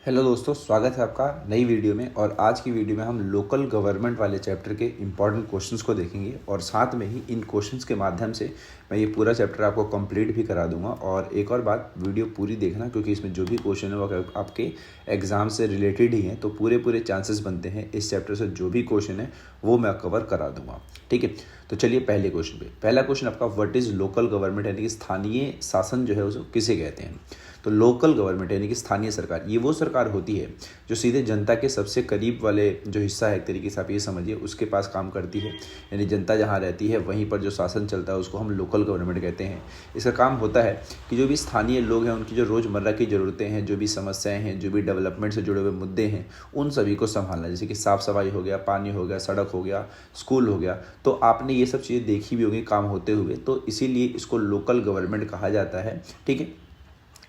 Hello दोस्तों, स्वागत है आपका नई वीडियो में। और आज की वीडियो में हम लोकल गवर्नमेंट वाले चैप्टर के इम्पॉर्टेंट क्वेश्चंस को देखेंगे और साथ में ही इन क्वेश्चंस के माध्यम से मैं ये पूरा चैप्टर आपको कंप्लीट भी करा दूंगा। और एक और बात, वीडियो पूरी देखना क्योंकि इसमें जो भी क्वेश्चन है वो आपके एग्जाम से रिलेटेड ही हैं, तो पूरे चांसेस बनते हैं इस चैप्टर से जो भी क्वेश्चन है वो मैं कवर करा दूंगा। ठीक है, तो चलिए पहले क्वेश्चन पे। पहला क्वेश्चन आपका, व्हाट इज़ लोकल गवर्नमेंट, यानी कि स्थानीय शासन जो है उसको किसे कहते हैं। तो लोकल गवर्नमेंट यानी कि स्थानीय सरकार, ये वो सरकार होती है जो सीधे जनता के सबसे करीब वाले जो हिस्सा है, एक तरीके से आप ये समझिए, उसके पास काम करती है। यानी जनता जहाँ रहती है वहीं पर जो शासन चलता है उसको हम लोकल गवर्नमेंट कहते हैं। इसका काम होता है कि जो भी स्थानीय लोग हैं उनकी जो रोज़मर्रा की ज़रूरतें हैं, जो भी समस्याएं हैं, जो भी डेवलपमेंट से जुड़े हुए मुद्दे हैं, उन सभी को संभालना। जैसे कि साफ़ सफाई हो गया, पानी हो गया, सड़क हो गया, स्कूल हो गया। तो आपने ये सब चीज़ें देखी भी होगी काम होते हुए, तो इसीलिए इसको लोकल गवर्नमेंट कहा जाता है। ठीक है,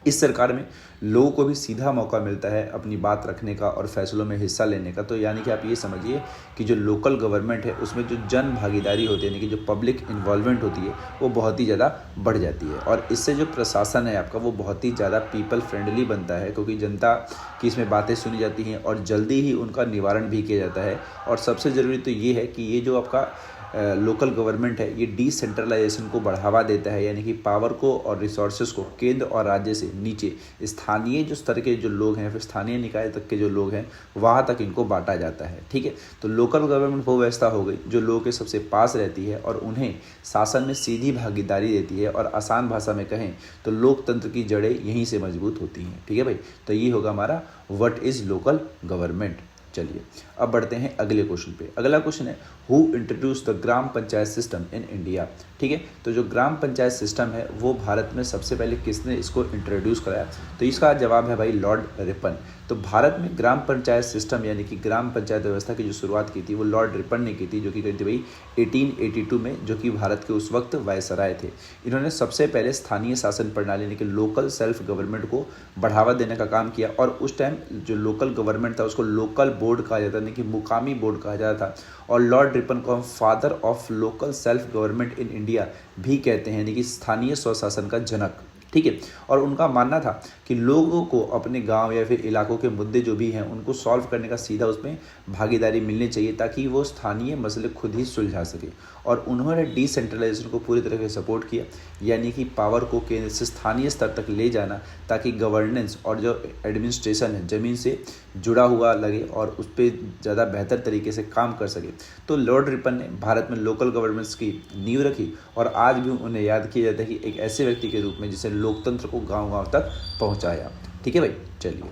इस सरकार में लोगों को भी सीधा मौका मिलता है अपनी बात रखने का और फैसलों में हिस्सा लेने का। तो यानी कि आप ये समझिए कि जो लोकल गवर्नमेंट है उसमें जो जन भागीदारी होती है, यानी कि जो पब्लिक इन्वॉल्वमेंट होती है वो बहुत ही ज़्यादा बढ़ जाती है। और इससे जो प्रशासन है आपका वो बहुत ही ज़्यादा पीपल फ्रेंडली बनता है, क्योंकि जनता की इसमें बातें सुनी जाती हैं और जल्दी ही उनका निवारण भी किया जाता है। और सबसे ज़रूरी तो ये है कि ये जो आपका लोकल गवर्नमेंट है ये डिसेंट्रलाइजेशन को बढ़ावा देता है, यानी कि पावर को और रिसोर्सेज को केंद्र और राज्य से नीचे स्थानीय जो स्तर के जो लोग हैं, फिर स्थानीय निकाय तक के जो लोग हैं वहाँ तक इनको बांटा जाता है। ठीक है, तो लोकल गवर्नमेंट वो व्यवस्था हो गई जो लोगों के सबसे पास रहती है और उन्हें शासन में सीधी भागीदारी देती है। और आसान भाषा में कहें तो लोकतंत्र की जड़ें यहीं से मजबूत होती हैं। ठीक है भाई, तो ये होगा हमारा व्हाट इज़ लोकल गवर्नमेंट। चलिए अब बढ़ते हैं अगले क्वेश्चन पे। अगला क्वेश्चन है, who introduce the gram panchayat system in India. ठीक है, तो जो ग्राम पंचायत सिस्टम है वो भारत में सबसे पहले किसने इसको इंट्रोड्यूस कराया। तो इसका जवाब है भाई लॉर्ड रिपन। तो भारत में ग्राम पंचायत सिस्टम यानी कि ग्राम पंचायत व्यवस्था की जो शुरुआत की थी वो लॉर्ड रिपन ने की थी, जो कि करी थी भाई 1882 में, जो कि भारत के उस वक्त वायसराय थे। इन्होंने सबसे पहले स्थानीय शासन प्रणाली यानी कि लोकल सेल्फ गवर्नमेंट को बढ़ावा देने का काम किया। और उस टाइम जो लोकल गवर्नमेंट था उसको लोकल बोर्ड कहा जाता था, यानी कि मुकामी बोर्ड कहा जाता था। और लॉर्ड रिपन को हम father of local self government in India भी कहते हैं, यानी कि स्थानीय स्वशासन का जनक। ठीक है, और उनका मानना था कि लोगों को अपने गांव या फिर इलाकों के मुद्दे जो भी हैं उनको सॉल्व करने का सीधा उसमें भागीदारी मिलनी चाहिए, ताकि वो स्थानीय मसले खुद ही सुलझा सके। और उन्होंने डिसेंट्रलाइजेशन को पूरी तरह से सपोर्ट किया, यानी कि पावर को केंद्र से स्थानीय स्तर तक ले जाना, ताकि गवर्नेंस और जो एडमिनिस्ट्रेशन है ज़मीन से जुड़ा हुआ लगे और उस पर ज़्यादा बेहतर तरीके से काम कर सके। तो लॉर्ड रिपन ने भारत में लोकल गवर्नमेंट्स की नींव रखी और आज भी उन्हें याद किया जाता है कि एक ऐसे व्यक्ति के रूप में जिसे लोकतंत्र को गांव-गांव तक पहुंचाया। ठीक है भाई, चलिए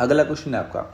अगला क्वेश्चन है आपका,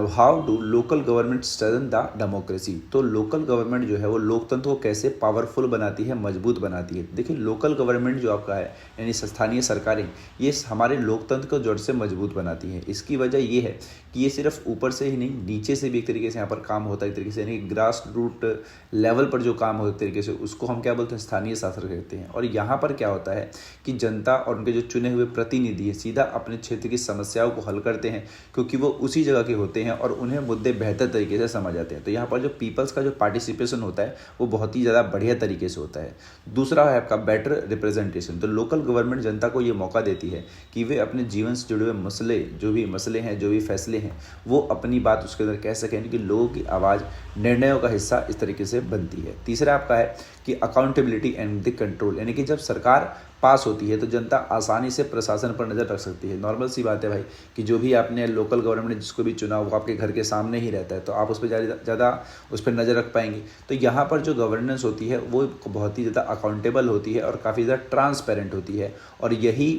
how do local government strengthen the democracy. तो लोकल गवर्नमेंट जो है वो लोकतंत्र को कैसे पावरफुल बनाती है, मजबूत बनाती है। देखिए, लोकल गवर्नमेंट जो आपका है यानी स्थानीय सरकारें, ये हमारे लोकतंत्र को जड़ से मजबूत बनाती हैं। इसकी वजह ये है कि ये सिर्फ ऊपर से ही नहीं, नीचे से भी एक तरीके से यहाँ पर काम होता है, एक तरीके से, यानी ग्रास रूट लेवल पर जो काम हो एक तरीके से, उसको हम क्या बोलते हैं, स्थानीय शासन कहते हैं। और यहाँ पर क्या होता है कि जनता और उनके जो चुने हुए प्रतिनिधि है सीधा अपने क्षेत्र की समस्याओं को हल करते हैं, क्योंकि वो उसी जगह के होते हैं और उन्हें मुद्दे बेहतर तरीके से समझ आते हैं। तो यहाँ पर जो पीपल्स का जो पार्टिसिपेशन होता है वो बहुत ही ज़्यादा बढ़िया तरीके से होता है। दूसरा है आपका बेटर रिप्रेजेंटेशन। तो लोकल गवर्नमेंट जनता को ये मौका देती है कि वे अपने जीवन से जुड़े हुए मसले, जो भी मसले हैं, जो भी फैसले हैं, वो अपनी बात उसके अंदर कह सकें, कि लोगों की आवाज़ निर्णयों का हिस्सा इस तरीके से बनती है। तीसरा आपका है कि अकाउंटेबिलिटी एंड द कंट्रोल, यानी कि जब सरकार पास होती है तो जनता आसानी से प्रशासन पर नज़र रख सकती है। नॉर्मल सी बात है भाई कि जो भी आपने लोकल गवर्नमेंट जिसको भी चुना वो आपके घर के सामने ही रहता है, तो आप उस पर ज़्यादा उस पर नज़र रख पाएंगे। तो यहाँ पर जो गवर्नेंस होती है वो बहुत ही ज़्यादा अकाउंटेबल होती है और काफ़ी ज़्यादा ट्रांसपेरेंट होती है। और यही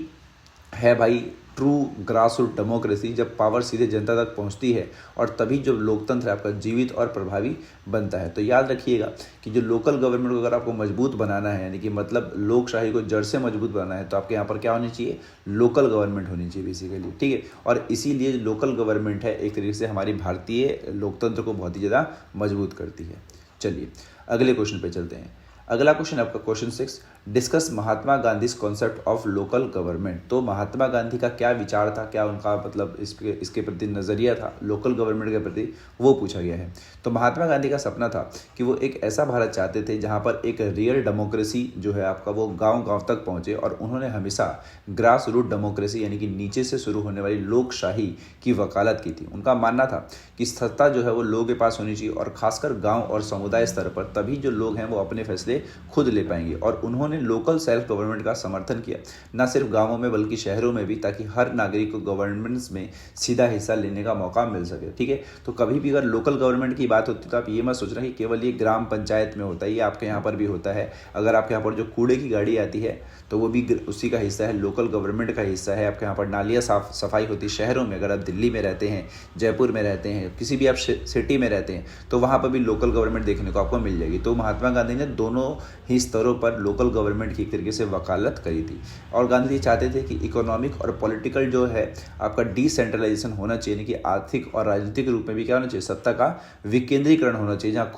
है भाई ट्रू ग्रास रूट डेमोक्रेसी, जब पावर सीधे जनता तक पहुंचती है और तभी जो लोकतंत्र है आपका जीवित और प्रभावी बनता है। तो याद रखिएगा कि जो लोकल गवर्नमेंट को अगर आपको मजबूत बनाना है, यानी कि मतलब लोकशाही को जड़ से मजबूत बनाना है, तो आपके यहाँ पर क्या होनी चाहिए, लोकल गवर्नमेंट होनी चाहिए बेसिकली। ठीक है, और इसीलिए लोकल गवर्नमेंट है एक तरीके से हमारी भारतीय लोकतंत्र को बहुत ही ज़्यादा मजबूत करती है। चलिए अगले क्वेश्चन पे चलते हैं। अगला क्वेश्चन आपका question 6, discuss Mahatma Gandhi concept of local government. तो महात्मा गांधी का क्या विचार था, क्या उनका मतलब इसके प्रति नज़रिया था लोकल गवर्नमेंट के प्रति, वो पूछा गया है। तो महात्मा गांधी का सपना था कि वो एक ऐसा भारत चाहते थे जहाँ पर एक रियल डेमोक्रेसी जो है आपका वो गांव-गांव तक पहुँचे, और उन्होंने हमेशा ग्रास रूट डेमोक्रेसी यानी कि नीचे से शुरू होने वाली लोकशाही की वकालत की थी। उनका मानना था कि सत्ता जो है वो लोगों के पास होनी चाहिए, और खासकर गांव और समुदाय स्तर पर, तभी जो लोग हैं वो अपने फैसले खुद ले पाएंगे। और उन्होंने लोकल सेल्फ गवर्नमेंट का समर्थन किया, न सिर्फ गांवों में बल्कि शहरों में भी, ताकि हर नागरिक को गवर्नेंस में सीधा हिस्सा लेने का मौका मिल सके। ठीक है, तो कभी भी अगर लोकल गवर्नमेंट की बात होती है तो आप ये मत सोचना कि केवल ये ग्राम पंचायत में होता है, ये आपके यहाँ पर भी होता है। अगर आपके यहाँ पर जो कूड़े की गाड़ी आती है तो वो भी उसी का हिस्सा है, लोकल गवर्नमेंट का हिस्सा है। आपके यहाँ पर नालियाँ साफ सफाई होती है शहरों में, अगर आप दिल्ली में रहते हैं, जयपुर में रहते हैं, किसी भी आप सिटी में रहते हैं, तो वहाँ पर भी लोकल गवर्नमेंट देखने को आपको मिल जाएगी। तो महात्मा गांधी ने दोनों ही स्तरों पर लोकल गवर्नमेंट की एक तरीके से वकालत करी थी। और गांधी जी चाहते थे कि इकोनॉमिक और पॉलिटिकल जो है आपका डिसेंट्रलाइजेशन होना चाहिए, यानी कि आर्थिक और राजनीतिक रूप में भी क्या होना चाहिए, सत्ता का विकेंद्रीकरण होना चाहिए, जहाँ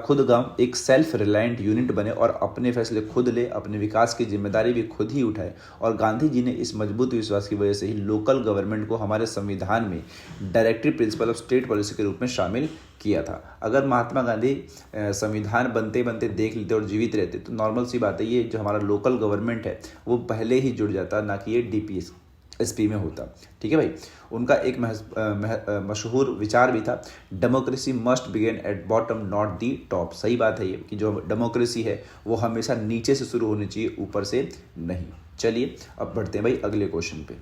खुद गांव एक सेल्फ रिलायंट यूनिट बने और अपने फैसले खुद ले, अपने विकास की जिम्मेदारी भी खुद ही उठाए। और गांधी जी ने इस मजबूत विश्वास की वजह से ही लोकल गवर्नमेंट को हमारे संविधान में directive principle of state policy के रूप में शामिल किया था। अगर महात्मा गांधी संविधान बनते बनते देख लेते और जीवित रहते तो नॉर्मल सी बात है, ये जो हमारा लोकल गवर्नमेंट है वो पहले ही जुड़ जाता, ना कि ये DPSP में होता। ठीक है भाई, उनका एक मशहूर विचार भी था, democracy must begin at bottom not the top. सही बात है ये कि जो डेमोक्रेसी है वो हमेशा नीचे से शुरू होनी चाहिए, ऊपर से नहीं। चलिए अब बढ़ते हैं भाई अगले क्वेश्चन पे।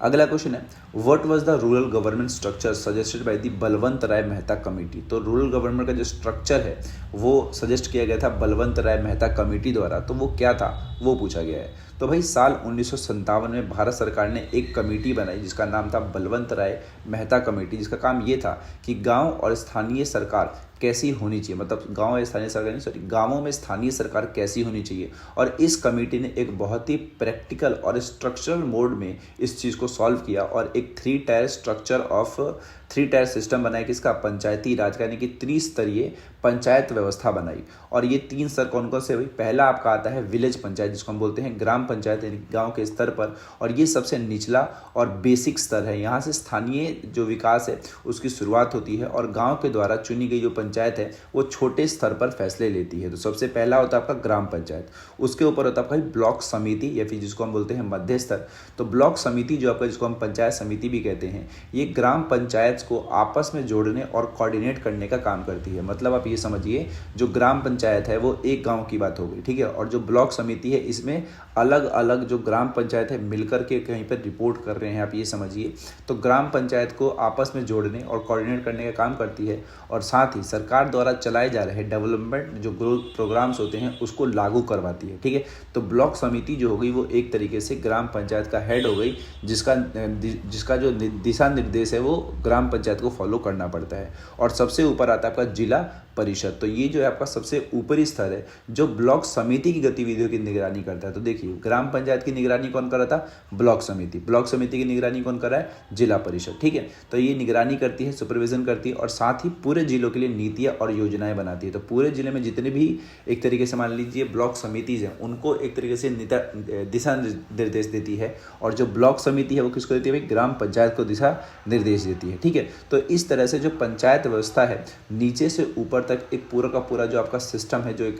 अगला क्वेश्चन है, what was the rural government structure suggested by the Balwant Rai Mehta committee. तो रूरल गवर्नमेंट का जो स्ट्रक्चर है वो सजेस्ट किया गया था बलवंत राय मेहता कमेटी द्वारा, तो वो क्या था वो पूछा गया है। तो भाई साल 1957 में भारत सरकार ने एक कमेटी बनाई जिसका नाम था बलवंत राय मेहता कमेटी, जिसका काम ये था कि गांव और स्थानीय सरकार कैसी होनी चाहिए, मतलब गांव या स्थानीय सरकार नहीं, सॉरी, गांवों में स्थानीय सरकार कैसी होनी चाहिए। और इस कमेटी ने एक बहुत ही प्रैक्टिकल और स्ट्रक्चरल मोड में इस चीज़ को सॉल्व किया और एक 3 टायर सिस्टम बनाया, किसका, पंचायती राज का, यानी कि त्रिस्तरीय पंचायत व्यवस्था बनाई। और ये 3 स्तर कौन कौन से भाई, पहला आपका आता है विलेज पंचायत, जिसको हम बोलते हैं ग्राम पंचायत, यानी गांव के स्तर पर, और ये सबसे निचला और बेसिक स्तर है। यहाँ से स्थानीय जो विकास है उसकी शुरुआत होती है और गांव के द्वारा चुनी गई जो पंचायत है वो छोटे स्तर पर फैसले लेती है। तो सबसे पहला होता है आपका ग्राम पंचायत, उसके ऊपर होता है आपका ब्लॉक समिति या फिर जिसको हम बोलते हैं मध्य स्तर। तो ब्लॉक समिति जो आपका, जिसको हम पंचायत समिति भी कहते हैं, ये ग्राम पंचायत को आपस में जोड़ने और कोऑर्डिनेट करने का काम करती है। मतलब आप ये समझिए, जो ग्राम पंचायत है वो एक गांव की बात हो गई, ठीक है, और जो ब्लॉक समिति है इसमें अलग अलग जो ग्राम पंचायत है मिलकर के कहीं पर रिपोर्ट कर रहे हैं, आप ये समझिए। तो ग्राम पंचायत को आपस में जोड़ने और कोऑर्डिनेट करने का काम करती है और साथ ही सरकार द्वारा चलाए जा रहे डेवलपमेंट जो ग्रोथ प्रोग्राम्स होते हैं उसको लागू करवाती है। ठीक है, तो ब्लॉक समिति जो हो गई वो एक तरीके से ग्राम पंचायत का हेड हो गई, जिसका जो दिशा निर्देश है वो ग्राम पंचायत को फॉलो करना पड़ता है। और सबसे ऊपर आता है आपका जिला परिषद। तो ये जो है आपका सबसे ऊपरी स्तर है जो ब्लॉक समिति की गतिविधियों की निगरानी करता है। तो देखिए, ग्राम पंचायत की निगरानी कौन कर रहा था, ब्लॉक समिति, ब्लॉक समिति की निगरानी कौन कर रहा है, जिला परिषद। ठीक है, तो ये निगरानी करती है, सुपरविजन करती है और साथ ही पूरे जिलों के लिए नीतियाँ और योजनाएं बनाती है। तो पूरे जिले में जितने भी एक तरीके से मान लीजिए ब्लॉक समितिज हैं उनको एक तरीके से दिशा निर्देश देती है, और जो ब्लॉक समिति है वो किसको देती है भाई, ग्राम पंचायत को दिशा निर्देश देती है। ठीक है, तो इस तरह से जो पंचायत व्यवस्था है नीचे से ऊपर तक एक पूरा का पूरा जो आपका सिस्टम है, जो एक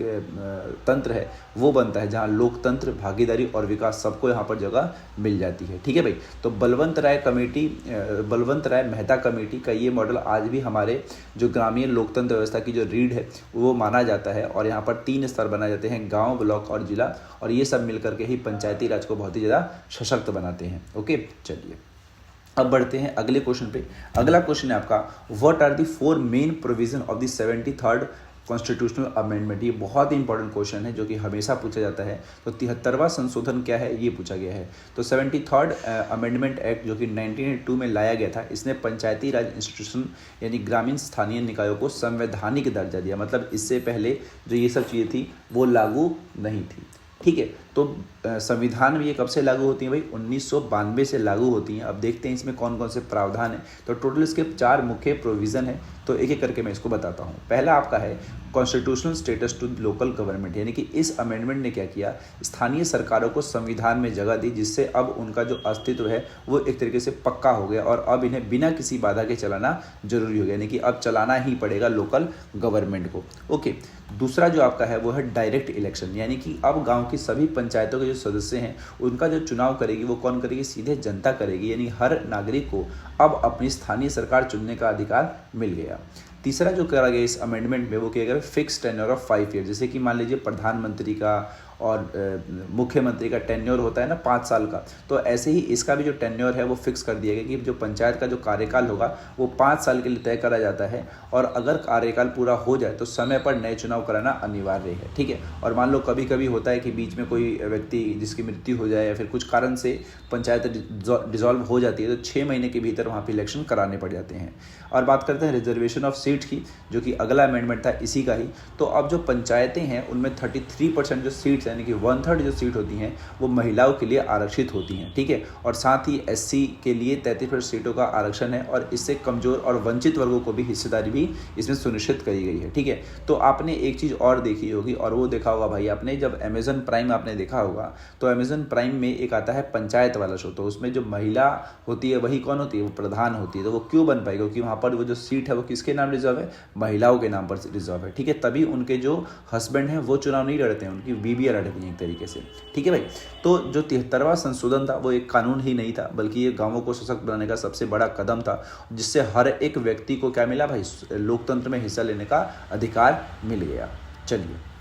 तंत्र है वो बनता है, जहां लोकतंत्र, भागीदारी और विकास सबको यहाँ पर जगह मिल जाती है। ठीक है भाई, तो बलवंत राय मेहता कमेटी का ये मॉडल आज भी हमारे जो ग्रामीण लोकतंत्र व्यवस्था की जो रीढ़ है वो माना जाता है। और यहाँ पर 3 स्तर बनाए जाते हैं, गाँव, ब्लॉक और जिला, और ये सब मिलकर के ही पंचायती राज को बहुत ही ज़्यादा सशक्त बनाते हैं। ओके, चलिए अब बढ़ते हैं अगले क्वेश्चन पे। अगला क्वेश्चन है आपका, what are the 4 main provision of the 73rd constitutional amendment. ये बहुत ही इंपॉर्टेंट क्वेश्चन है जो कि हमेशा पूछा जाता है। तो 73वां संशोधन क्या है ये पूछा गया है। तो 73rd अमेंडमेंट एक्ट जो कि 1982 में लाया गया था, इसने पंचायती राज इंस्टीट्यूशन यानी ग्रामीण स्थानीय निकायों को संवैधानिक दर्जा दिया। मतलब इससे पहले जो ये सब चीज़ें थी वो लागू नहीं थी। ठीक है, तो संविधान में ये कब से लागू होती है भाई? 1992 से लागू होती हैं। अब देखते हैं इसमें कौन कौन से प्रावधान हैं। तो टोटल इसके 4 मुख्य प्रोविज़न है, तो एक एक करके मैं इसको बताता हूँ। पहला आपका है constitutional status to local government, यानी कि इस अमेंडमेंट ने क्या किया, स्थानीय सरकारों को संविधान में जगह दी, जिससे अब उनका जो अस्तित्व है वो एक तरीके से पक्का हो गया और अब इन्हें बिना किसी बाधा के चलाना जरूरी हो गया, यानी कि अब चलाना ही पड़ेगा लोकल गवर्नमेंट को। ओके, दूसरा जो आपका है वो है डायरेक्ट इलेक्शन, यानी कि अब गांव की सभी पंचायतों के जो सदस्य हैं उनका जो चुनाव करेगी वो कौन करेगी? सीधे जनता करेगी, यानी हर नागरिक को अब अपनी स्थानीय सरकार चुनने का अधिकार मिल गया। तीसरा जो करा गया इस अमेंडमेंट में वो किया गया फिक्स टेन्योर ऑफ 5 ईयर, जैसे कि मान लीजिए प्रधानमंत्री का और मुख्यमंत्री का टेन्योर होता है ना 5 साल का, तो ऐसे ही इसका भी जो टेन्योर है वो फिक्स कर दिया गया कि जो पंचायत का जो कार्यकाल होगा वो 5 साल के लिए तय करा जाता है और अगर कार्यकाल पूरा हो जाए तो समय पर नए चुनाव कराना अनिवार्य है, ठीक है। और मान लो कभी कभी होता है कि बीच में कोई व्यक्ति जिसकी मृत्यु हो जाए या फिर कुछ कारण से पंचायत डिसॉल्व हो जाती है तो 6 महीने के भीतर वहाँ पर इलेक्शन कराने पड़ जाते हैं। और बात करते हैं रिजर्वेशन ऑफ सीट की, जो कि अगला अमेंडमेंट था इसी का ही। तो अब जो पंचायतें हैं उनमें 33% जो सीट्स यानी कि 1/3 जो सीट होती हैं वो महिलाओं के लिए आरक्षित होती हैं, ठीक है। और साथ ही एससी के लिए 33% सीटों का आरक्षण है और इससे कमजोर और वंचित वर्गों को भी हिस्सेदारी भी इसमें सुनिश्चित करी गई है, ठीक है। तो आपने एक चीज़ और देखी होगी और वो देखा होगा भाई आपने, जब अमेजन प्राइम आपने देखा होगा तो अमेजन प्राइम में एक आता है पंचायत वाला शो, तो उसमें जो महिला होती है वही कौन होती है? वो प्रधान होती है। तो वो क्यों बन पाएगी? क्योंकि वहाँ पर वो जो सीट है वो किसके नाम रिजर्व है? महिलाओं के नाम पर रिजर्व है, ठीक है। तभी उनके जो हस्बैंड हैं वो चुनाव नहीं लड़ते हैं, उनकी बीबियाँ लड़ती हैं एक तरीके से, ठीक है भाई। तो जो 73वां संशोधन था वो एक कानून ही नहीं था बल्कि ये गांवों को सशक्त बनाने का सबसे बड़ा कदम था, जिससे हर एक व्यक्ति को क्या मिला भाई? लोकतंत्र में हिस्सा लेने का अधिकार मिल गया। चलिए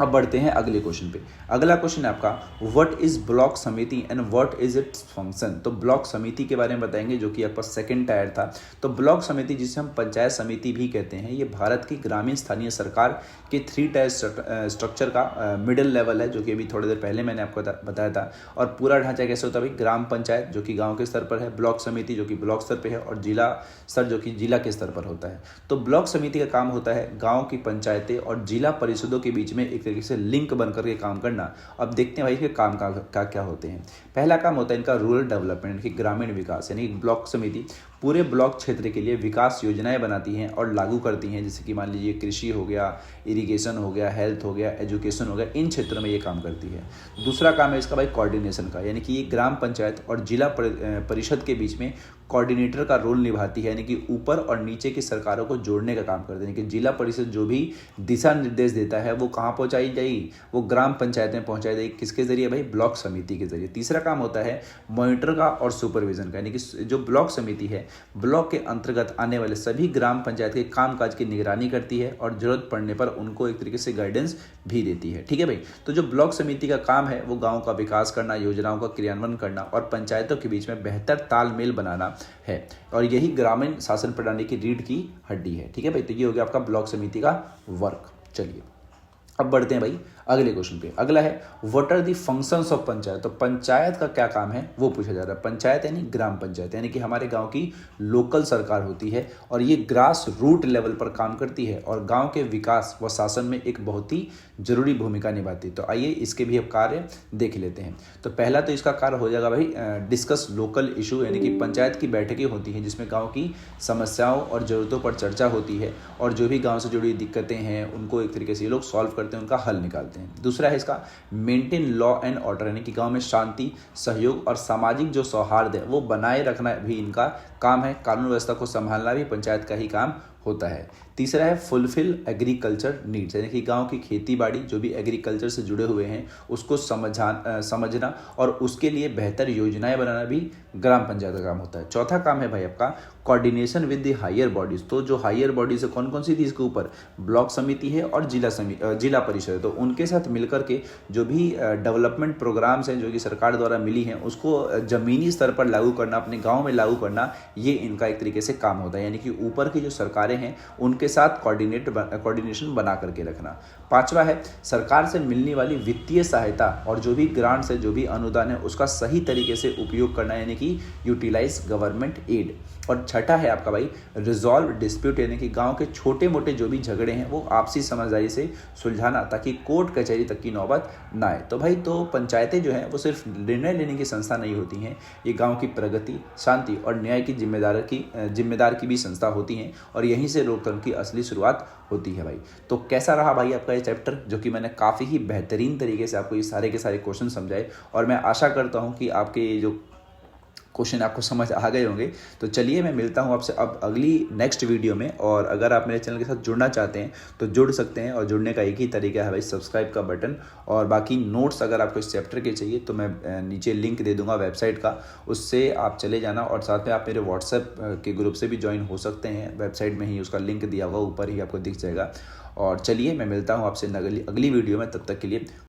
अब बढ़ते हैं अगले क्वेश्चन पे। अगला क्वेश्चन है आपका व्हाट इज ब्लॉक समिति and what is its function. तो ब्लॉक समिति के बारे में बताएंगे जो कि आपका सेकंड टायर था। तो ब्लॉक समिति जिसे हम पंचायत समिति भी कहते हैं, ये भारत की ग्रामीण स्थानीय सरकार के 3 टायर स्ट्रक्चर का मिडिल लेवल है, जो कि अभी थोड़ी देर पहले मैंने आपको बताया था। और पूरा ढांचा कैसे होता है भाई? ग्राम पंचायत जो कि गाँव के स्तर पर है, ब्लॉक समिति जो कि ब्लॉक स्तर पर है और जिला स्तर जो कि जिला के स्तर पर होता है। तो ब्लॉक समिति का काम होता है गाँव की पंचायतें और जिला परिषदों के बीच में एक तरीके से लिंक बनकर के काम करना। अब देखते हैं भाई इसके काम का क्या होते हैं। पहला काम होता है इनका रूरल डेवलपमेंट की ग्रामीण विकास, यानी ब्लॉक समिति पूरे ब्लॉक क्षेत्र के लिए विकास योजनाएं बनाती हैं और लागू करती हैं, जैसे कि मान लीजिए कृषि हो गया, इरिगेशन हो गया, हेल्थ हो गया, एजुकेशन हो गया, इन क्षेत्रों में ये काम करती है। दूसरा काम है इसका भाई कोऑर्डिनेशन का, यानी कि ये ग्राम पंचायत और जिला परिषद के बीच में कोऑर्डिनेटर का रोल निभाती है, यानी कि ऊपर और नीचे की सरकारों को जोड़ने का काम करते हैं कि जिला परिषद जो भी दिशा निर्देश देता है वो कहाँ पहुँचाई जाएगी? वो ग्राम पंचायत में पहुँचाई जाएगी। किसके जरिए भाई? ब्लॉक समिति के जरिए। तीसरा काम होता है मॉनिटर का और सुपरविजन का, यानी कि जो ब्लॉक समिति है ब्लॉक के अंतर्गत आने वाले सभी ग्राम पंचायत के कामकाज की निगरानी करती है और जरूरत पड़ने पर उनको एक तरीके से गाइडेंस भी देती है, ठीक है भाई। तो जो ब्लॉक समिति का काम है वो गाँव का विकास करना, योजनाओं का क्रियान्वयन करना और पंचायतों के बीच में बेहतर तालमेल बनाना है, और यही ग्रामीण शासन प्रणाली की रीढ़ की हड्डी है, ठीक है भाई। तो ये हो गया आपका ब्लॉक समिति का वर्क। चलिए अब बढ़ते हैं भाई अगले क्वेश्चन पे। अगला है what are the functions of panchayat. तो पंचायत का क्या काम है वो पूछा जा रहा है। पंचायत यानी ग्राम पंचायत, यानी कि हमारे गांव की लोकल सरकार होती है और ये ग्रास रूट लेवल पर काम करती है और गांव के विकास व शासन में एक बहुत ही जरूरी भूमिका निभाती है। तो आइए इसके भी अब कार्य देख लेते हैं। तो पहला तो इसका कार्य हो जाएगा भाई डिस्कस लोकल इशू, यानी कि पंचायत की बैठकें होती हैं जिसमें गाँव की समस्याओं और ज़रूरतों पर चर्चा होती है और जो भी गाँव से जुड़ी दिक्कतें हैं उनको एक तरीके से ये लोग सॉल्व करते हैं, उनका हल निकालते हैं। दूसरा है इसका मेंटेन लॉ एंड ऑर्डर, यानी कि गांव में शांति, सहयोग और सामाजिक जो सौहार्द है वो बनाए रखना भी इनका काम है। कानून व्यवस्था को संभालना भी पंचायत का ही काम होता है। तीसरा है फुलफिल एग्रीकल्चर नीड्स, यानी कि गांव की खेती बाड़ी जो भी एग्रीकल्चर से जुड़े हुए हैं उसको समझना और उसके लिए बेहतर योजनाएं बनाना भी ग्राम पंचायत का काम होता है। चौथा काम है भाई आपका coordination with the higher bodies. तो जो हायर बॉडीज है कौन कौन सी थी इसके ऊपर? ब्लॉक समिति है और जिला परिषद है। तो उनके साथ मिलकर के जो भी डेवलपमेंट प्रोग्राम्स हैं जो कि सरकार द्वारा मिली हैं उसको ज़मीनी स्तर पर लागू करना, अपने गाँव में लागू करना, ये इनका एक तरीके से काम होता है। यानी कि ऊपर की जो सरकारें हैं उनके साथ कोऑर्डिनेशन बना करके रखना। 5वां है सरकार से मिलने वाली वित्तीय सहायता और जो भी ग्रांट्स है, जो भी अनुदान है, उसका सही तरीके से उपयोग करना, यानी कि यूटिलाइज गवर्नमेंट एड। और 6ठा है आपका भाई रिजॉल्व डिस्प्यूट, यानी कि गांव के छोटे मोटे जो भी झगड़े हैं वो आपसी समझदारी से सुलझाना, ताकि कोर्ट कचहरी तक की नौबत ना आए। तो भाई तो पंचायतें जो हैं वो सिर्फ निर्णय लेने की संस्था नहीं होती हैं, ये गांव की प्रगति, शांति और न्याय की जिम्मेदार की भी संस्था होती हैं, और यहीं से लोकतंत्र की असली शुरुआत होती है भाई। तो कैसा रहा भाई आपका ये चैप्टर, जो कि मैंने काफ़ी ही बेहतरीन तरीके से आपको ये सारे के सारे क्वेश्चन समझाए, और मैं आशा करता हूँ कि आपके ये जो क्वेश्चन आपको समझ आ गए होंगे। तो चलिए मैं मिलता हूँ आपसे अब अगली नेक्स्ट वीडियो में, और अगर आप मेरे चैनल के साथ जुड़ना चाहते हैं तो जुड़ सकते हैं, और जुड़ने का एक ही तरीका है भाई सब्सक्राइब का बटन। और बाकी नोट्स अगर आपको इस चैप्टर के चाहिए तो मैं नीचे लिंक दे दूंगा वेबसाइट का, उससे आप चले जाना, और साथ में आप मेरे व्हाट्सएप के ग्रुप से भी ज्वाइन हो सकते हैं, वेबसाइट में ही उसका लिंक दिया हुआ ऊपर ही आपको दिख जाएगा। और चलिए मैं मिलता हूँ आपसे अगली वीडियो में, तब तक के लिए